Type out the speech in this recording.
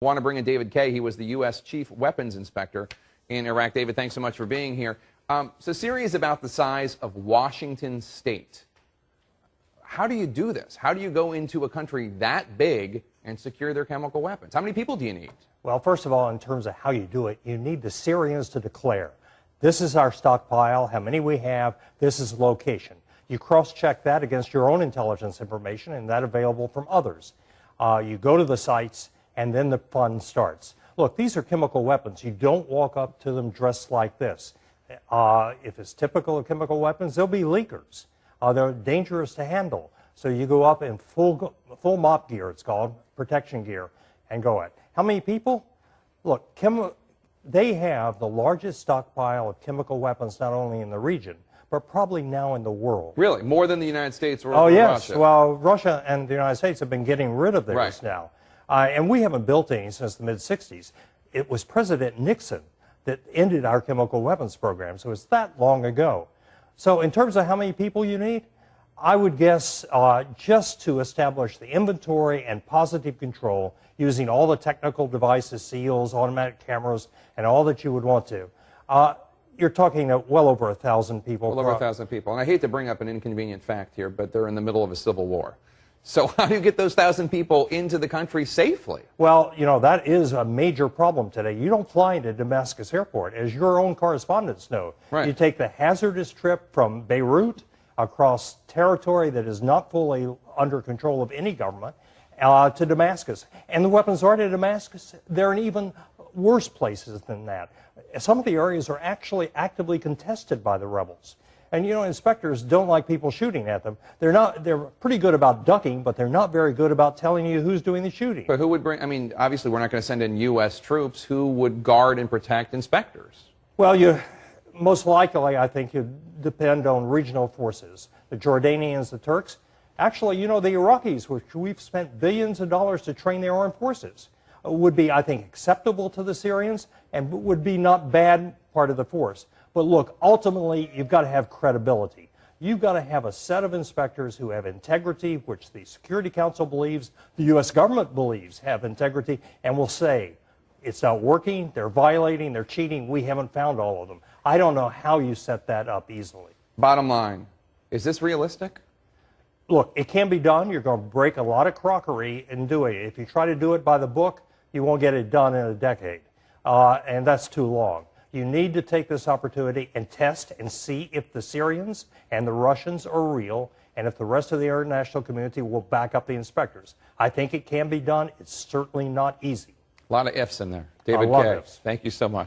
I want to bring in David Kay. He was the U.S. Chief Weapons Inspector in Iraq. David, thanks so much for being here. So Syria is about the size of Washington State. How do you do this? How do you go into a country that big and secure their chemical weapons? How many people do you need? Well, first of all, in terms of how you do it, you need the Syrians to declare, this is our stockpile, how many we have, this is location. You cross-check that against your own intelligence information and that available from others. You go to the sites, and then the fun starts. Look, these are chemical weapons. You don't walk up to them dressed like this. If it's typical of chemical weapons, they'll be leakers. They're dangerous to handle. So you go up in full mop gear, it's called, protection gear, and go at. How many people? Look, they have the largest stockpile of chemical weapons not only in the region, but probably now in the world. Really? More than the United States or Russia? Oh, yes. Russia? Well, Russia and the United States have been getting rid of theirs now. And we haven't built any since the mid-'60s. It was President Nixon that ended our chemical weapons program, so it's that long ago. So in terms of how many people you need, I would guess just to establish the inventory and positive control using all the technical devices, seals, automatic cameras, and all that you would want to, you're talking well over 1,000 people. Well over 1,000 people. And I hate to bring up an inconvenient fact here, but they're in the middle of a civil war. So how do you get those 1,000 people into the country safely? Well, you know, that is a major problem today. You don't fly into Damascus Airport, as your own correspondents know. Right. You take the hazardous trip from Beirut across territory that is not fully under control of any government to Damascus. And the weapons are to Damascus. They're in even worse places than that. Some of the areas are actually actively contested by the rebels. And, you know, inspectors don't like people shooting at them. They're pretty good about ducking, but they're not very good about telling you who's doing the shooting. But who would bring, I mean, obviously we're not going to send in U.S. troops. Who would guard and protect inspectors? Well, most likely, I think, you depend on regional forces. The Jordanians, the Turks. Actually, you know, the Iraqis, which we've spent billions of dollars to train their armed forces, would be, I think, acceptable to the Syrians and would be not bad part of the force. But look, ultimately, you've got to have credibility. You've got to have a set of inspectors who have integrity, which the Security Council believes, the U.S. government believes have integrity, and will say, it's not working, they're violating, they're cheating, we haven't found all of them. I don't know how you set that up easily. Bottom line, is this realistic? Look, it can be done. You're going to break a lot of crockery in doing it. If you try to do it by the book, you won't get it done in a decade, and that's too long. You need to take this opportunity and test and see if the Syrians and the Russians are real and if the rest of the international community will back up the inspectors. I think it can be done. It's certainly not easy. A lot of ifs in there. David A lot Kay, of ifs. Thank you so much.